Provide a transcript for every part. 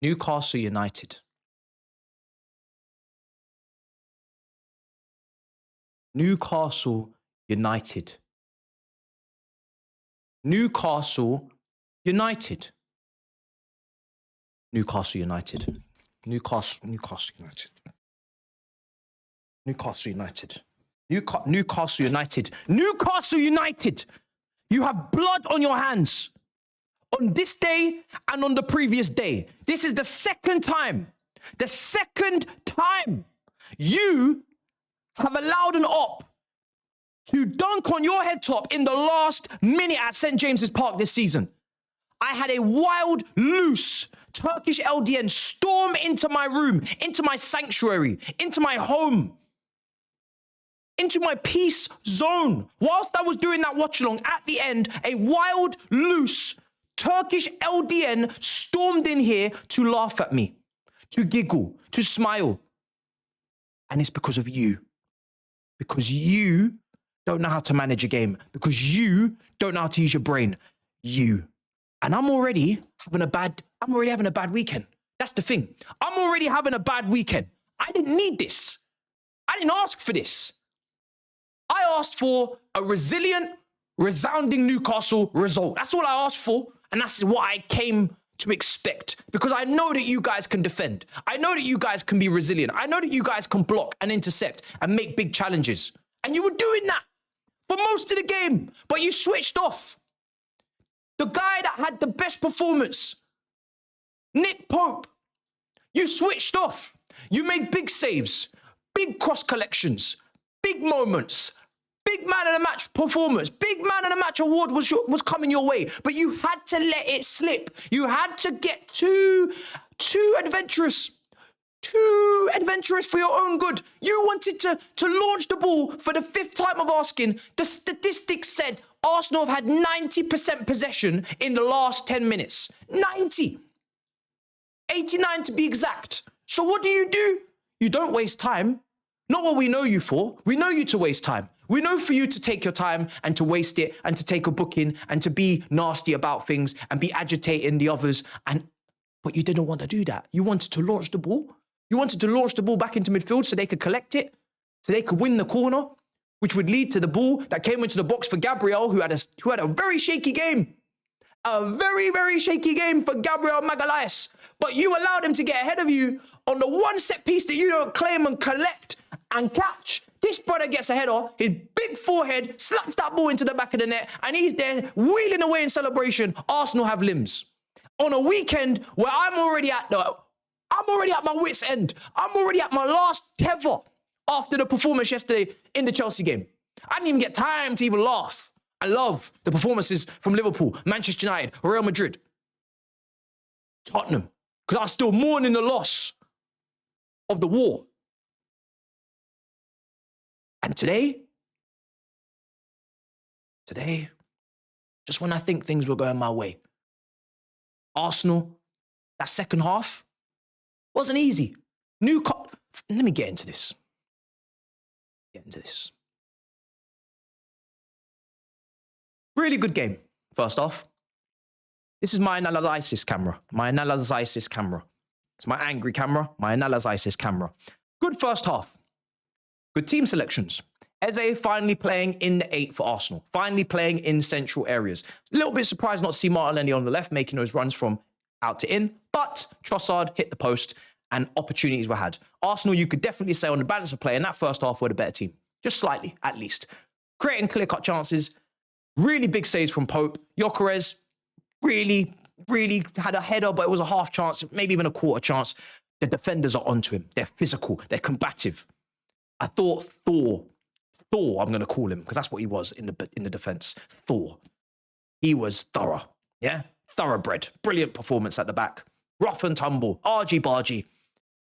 Newcastle United. Newcastle United. Newcastle United. Newcastle United. Newcastle United. Newcastle United. Newcastle United. Newcastle United. You have blood on your hands on this day and on the previous day. This is the second time you have allowed an op to dunk on your head top in the last minute at St. James's Park this season. I had a wild, loose Turkish LDN storm into my room, into my sanctuary, into my home, into my peace zone. Whilst I was doing that watch along, at the end, a wild, loose Turkish LDN stormed in here to laugh at me, to giggle, to smile. And it's because of you. Because you don't know how to manage a game. Because you don't know how to use your brain. You. And I'm already having a bad weekend. That's the thing. I'm already having a bad weekend. I didn't need this. I didn't ask for this. I asked for a resilient, resounding Newcastle result. That's all I asked for. And that's what I came to expect. Because I know that you guys can defend. I know that you guys can be resilient. I know that you guys can block and intercept and make big challenges. And you were doing that for most of the game. But you switched off. The guy that had the best performance, Nick Pope, you switched off. You made big saves, big cross collections, big moments, big man of the match performance, big man of the match award was coming your way, but you had to let it slip. You had to get too adventurous. Too adventurous for your own good. You wanted to launch the ball for the fifth time of asking. The statistics said Arsenal have had 90% possession in the last 10 minutes. 90. 89 to be exact. So what do? You don't waste time. Not what we know you for. We know you to waste time. We know for you to take your time and to waste it and to take a booking and to be nasty about things and be agitating the others. But you didn't want to do that. You wanted to launch the ball. You wanted to launch the ball back into midfield so they could collect it, so they could win the corner, which would lead to the ball that came into the box for Gabriel, who had a very shaky game. A very, very shaky game for Gabriel Magalhaes. But you allowed him to get ahead of you on the one set piece that you don't claim and collect and catch. This brother gets a header, his big forehead slaps that ball into the back of the net, and he's there wheeling away in celebration. Arsenal have limbs. On a weekend where I'm already at my wit's end. I'm already at my last tether after the performance yesterday in the Chelsea game. I didn't even get time to even laugh. I love the performances from Liverpool, Manchester United, Real Madrid, Tottenham, because I was still mourning the loss of the war. And today, just when I think things were going my way, Arsenal, that second half, wasn't easy. Let me get into this. Really good game, first off. This is my analysis camera. It's my angry camera, my analysis camera. Good first half. Good team selections. Eze finally playing in the 8 for Arsenal. Finally playing in central areas. A little bit surprised not to see Martinelli on the left making those runs from out to in, but Trossard hit the post and opportunities were had. Arsenal, you could definitely say on the balance of play in that first half were the better team. Just slightly, at least. Creating clear-cut chances. Really big saves from Pope. Gyökeres really had a header, but it was a half chance, maybe even a quarter chance. The defenders are onto him. They're physical. They're combative. I thought Thor, I'm going to call him, because that's what he was in the defence. Thor. He was thorough. Yeah? Thoroughbred. Brilliant performance at the back. Rough and tumble. Argy-bargy.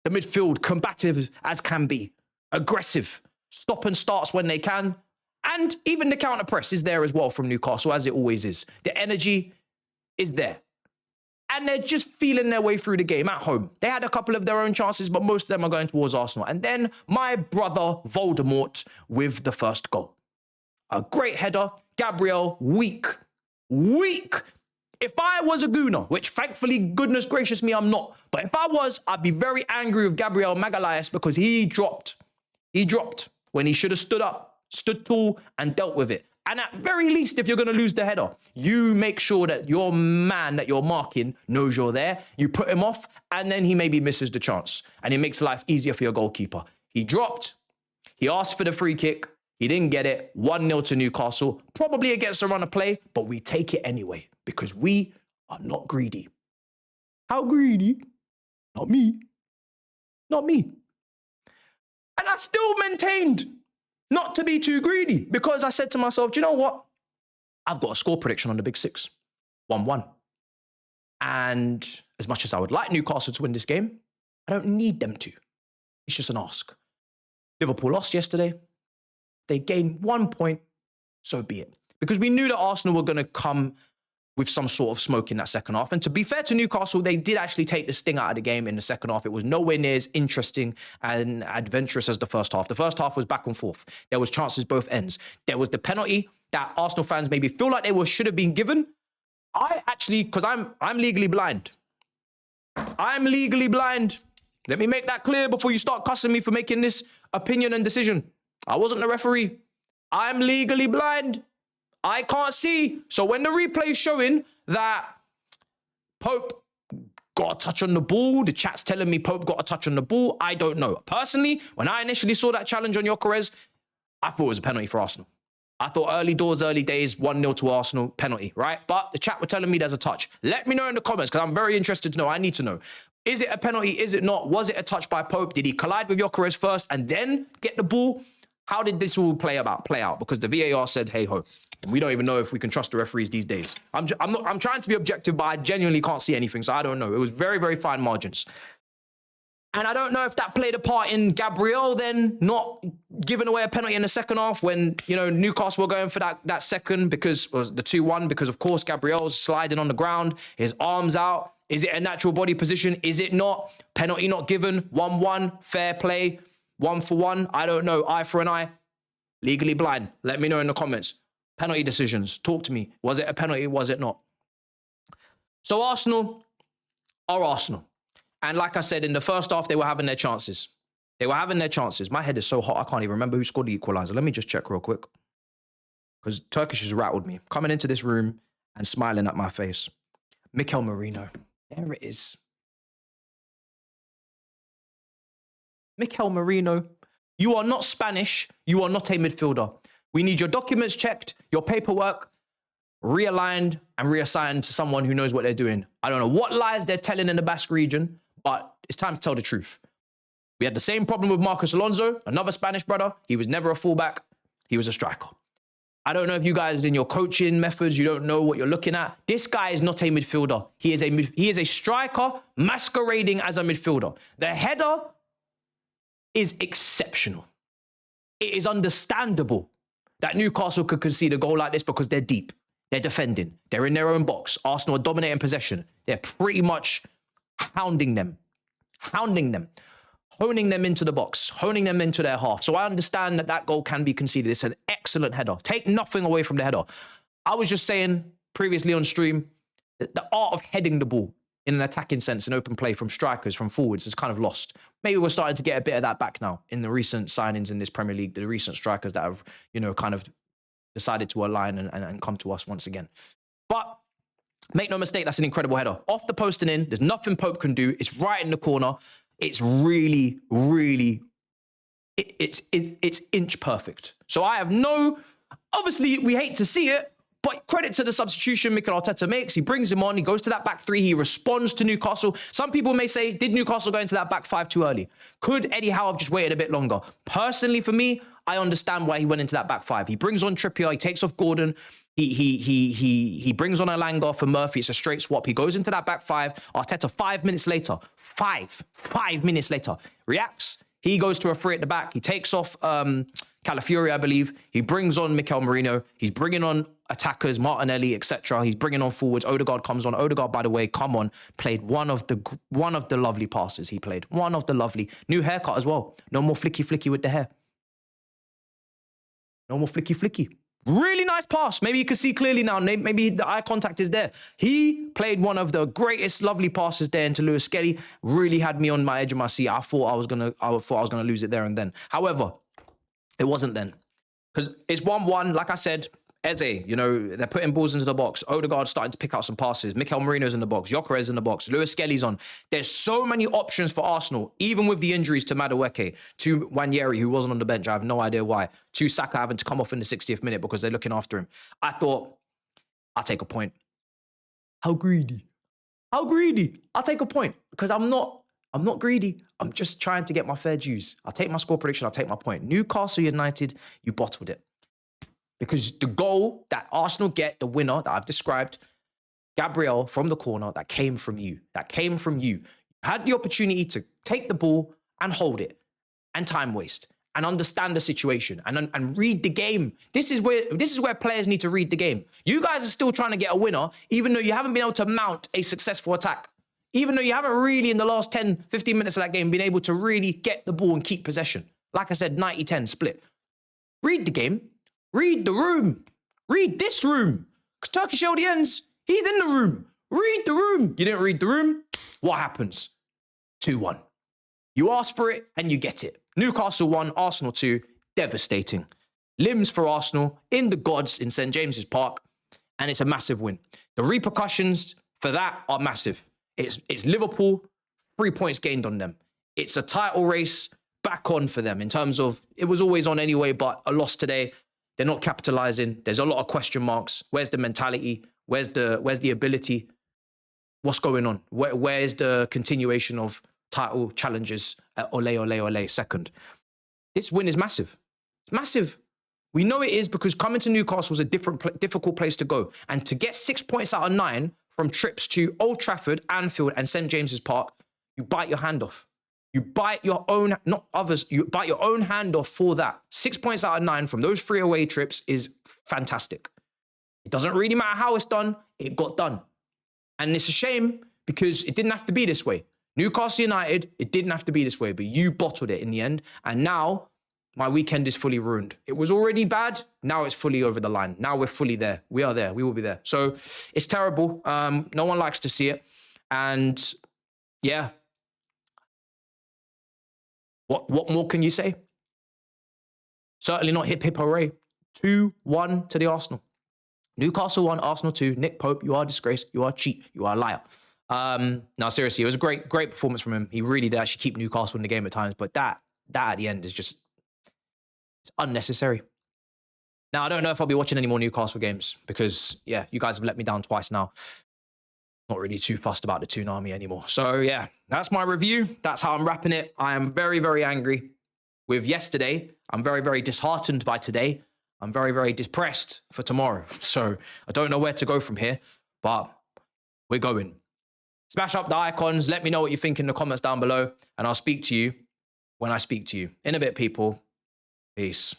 The midfield, combative as can be. Aggressive. Stop and starts when they can. And even the counter-press is there as well from Newcastle, as it always is. The energy is there. And they're just feeling their way through the game at home. They had a couple of their own chances, but most of them are going towards Arsenal. And then my brother Voldemort with the first goal. A great header. Gabriel, weak if I was a gooner, which thankfully, goodness gracious me, I'm not. But if I was, I'd be very angry with Gabriel Magalhaes because he dropped. He dropped when he should have stood up, stood tall, and dealt with it. And at very least, if you're going to lose the header, you make sure that your man that you're marking knows you're there. You put him off, and then he maybe misses the chance. And it makes life easier for your goalkeeper. He dropped. He asked for the free kick. He didn't get it. 1-0 to Newcastle. Probably against the run of play, but we take it anyway because we are not greedy. How greedy? Not me. Not me. And I still maintained not to be too greedy because I said to myself, do you know what? I've got a score prediction on the Big Six. 1-1. And as much as I would like Newcastle to win this game, I don't need them to. It's just an ask. Liverpool lost yesterday. They gained 1 point, so be it. Because we knew that Arsenal were going to come with some sort of smoke in that second half. And to be fair to Newcastle, they did actually take the sting out of the game in the second half. It was nowhere near as interesting and adventurous as the first half. The first half was back and forth. There was chances both ends. There was the penalty that Arsenal fans maybe feel like they should have been given. I actually, because I'm legally blind. I'm legally blind. Let me make that clear before you start cussing me for making this opinion and decision. I wasn't the referee. I'm legally blind. I can't see. So when the replay is showing that Pope got a touch on the ball, the chat's telling me Pope got a touch on the ball, I don't know. Personally, when I initially saw that challenge on Gyökeres, I thought it was a penalty for Arsenal. I thought early doors, early days, 1-0 to Arsenal, penalty, right? But the chat were telling me there's a touch. Let me know in the comments because I'm very interested to know. I need to know. Is it a penalty? Is it not? Was it a touch by Pope? Did he collide with Gyökeres first and then get the ball? How did this all play out? Because the VAR said, hey ho. We don't even know if we can trust the referees these days. I'm trying to be objective, but I genuinely can't see anything, so I don't know. It was very, very fine margins. And I don't know if that played a part in Gabriel then not giving away a penalty in the second half when, you know, Newcastle were going for that second because it was the 2-1 because, of course, Gabriel's sliding on the ground, his arms out. Is it a natural body position? Is it not? Penalty not given. 1-1, fair play. 1-for-1. I don't know. Eye for an eye. Legally blind. Let me know in the comments. Penalty decisions. Talk to me. Was it a penalty? Was it not? So Arsenal are Arsenal. And like I said, in the first half, they were having their chances. They were having their chances. My head is so hot, I can't even remember who scored the equaliser. Let me just check real quick. Because Turkish has rattled me. Coming into this room and smiling at my face. Mikel Merino. There it is. Mikel Merino. You are not Spanish. You are not a midfielder. We need your documents checked, your paperwork realigned and reassigned to someone who knows what they're doing. I don't know what lies they're telling in the Basque region, but it's time to tell the truth. We had the same problem with Marcos Alonso, another Spanish brother. He was never a fullback. He was a striker. I don't know if you guys in your coaching methods, you don't know what you're looking at. This guy is not a midfielder. He is a striker masquerading as a midfielder. The header is exceptional. It is understandable that Newcastle could concede a goal like this because they're deep. They're defending. They're in their own box. Arsenal are dominating possession. They're pretty much hounding them, honing them into the box, honing them into their half. So I understand that goal can be conceded. It's an excellent header. Take nothing away from the header. I was just saying previously on stream, that the art of heading the ball in an attacking sense, in open play from strikers, from forwards, is kind of lost. Maybe we're starting to get a bit of that back now in the recent signings in this Premier League, the recent strikers that have, you know, kind of decided to align and come to us once again. But make no mistake, that's an incredible header. Off the post and in, there's nothing Pope can do. It's right in the corner. It's really, really, it's inch perfect. So I have obviously we hate to see it, but credit to the substitution Mikel Arteta makes. He brings him on. He goes to that back three. He responds to Newcastle. Some people may say, did Newcastle go into that back five too early? Could Eddie Howe have just waited a bit longer? Personally, for me, I understand why he went into that back five. He brings on Trippier. He takes off Gordon. He brings on Elanga for Murphy. It's a straight swap. He goes into that back five. Arteta 5 minutes later, five minutes later, reacts. He goes to a free at the back. He takes off Calafiori, I believe. He brings on Mikel Merino. He's bringing on attackers, Martinelli, etc. He's bringing on forwards. Odegaard comes on. Odegaard, by the way, played one of the lovely passes he played. One of the lovely. New haircut as well. No more flicky with the hair. No more flicky. Really nice pass. Maybe you can see clearly now. Maybe the eye contact is there. He played one of the greatest, lovely passes there into Lewis Skelly. Really had me on my edge of my seat. I thought I was gonna lose it there and then. However, it wasn't then. Because it's 1-1, like I said, Eze, you know, they're putting balls into the box. Odegaard's starting to pick out some passes. Mikel Merino's in the box. Gyökeres in the box. Lewis Skelly's on. There's so many options for Arsenal, even with the injuries to Madueke, to Wanyeri, who wasn't on the bench. I have no idea why. To Saka having to come off in the 60th minute because they're looking after him. I thought, I'll take a point. How greedy? How greedy? I'll take a point because I'm not greedy. I'm just trying to get my fair dues. I'll take my score prediction. I'll take my point. Newcastle United, you bottled it. Because the goal that Arsenal get, the winner that I've described, Gabriel from the corner, that came from you. That came from you. You had the opportunity to take the ball and hold it and time waste and understand the situation and read the game. This is where players need to read the game. You guys are still trying to get a winner, even though you haven't been able to mount a successful attack. Even though you haven't really, in the last 10, 15 minutes of that game, been able to really get the ball and keep possession. Like I said, 90-10 split. Read the game. Read the room. Read this room. Because Turkish LDNs, he's in the room. Read the room. You didn't read the room. What happens? 2-1. You ask for it and you get it. Newcastle 1, Arsenal 2. Devastating. Limbs for Arsenal in the gods in St. James's Park. And it's a massive win. The repercussions for that are massive. It's Liverpool, 3 points gained on them. It's a title race back on for them in terms of, it was always on anyway, but a loss today. They're not capitalizing. There's a lot of question marks. Where's the mentality? Where's the ability? What's going on? Where's the continuation of title challenges at ole second? This win is massive. It's massive. We know it is because coming to Newcastle was a difficult place to go. And to get 6 points out of 9 from trips to Old Trafford, Anfield, and St. James's Park, you bite your hand off. You bite your own, not others, you bite your own hand off for that. 6 points out of 9 from those 3 away trips is fantastic. It doesn't really matter how it's done, it got done. And it's a shame because it didn't have to be this way. Newcastle United, it didn't have to be this way, but you bottled it in the end. And now my weekend is fully ruined. It was already bad, now it's fully over the line. Now we're fully there. We are there, we will be there. So it's terrible. No one likes to see it. And yeah. What more can you say? Certainly not hip hip hooray. 2-1 to the Arsenal. Newcastle 1, Arsenal 2. Nick Pope, you are a disgrace. You are a cheat. You are a liar. No, seriously, it was a great performance from him. He really did actually keep Newcastle in the game at times, but that at the end is just, it's unnecessary. Now, I don't know if I'll be watching any more Newcastle games because, yeah, you guys have let me down twice now. Not really too fussed about the Toonami anymore. So yeah, that's my review. That's how I'm wrapping it. I am very, very angry with yesterday. I'm very, very disheartened by today. I'm very, very depressed for tomorrow. So I don't know where to go from here, but we're going. Smash up the icons. Let me know what you think in the comments down below, and I'll speak to you when I speak to you. In a bit, people. Peace.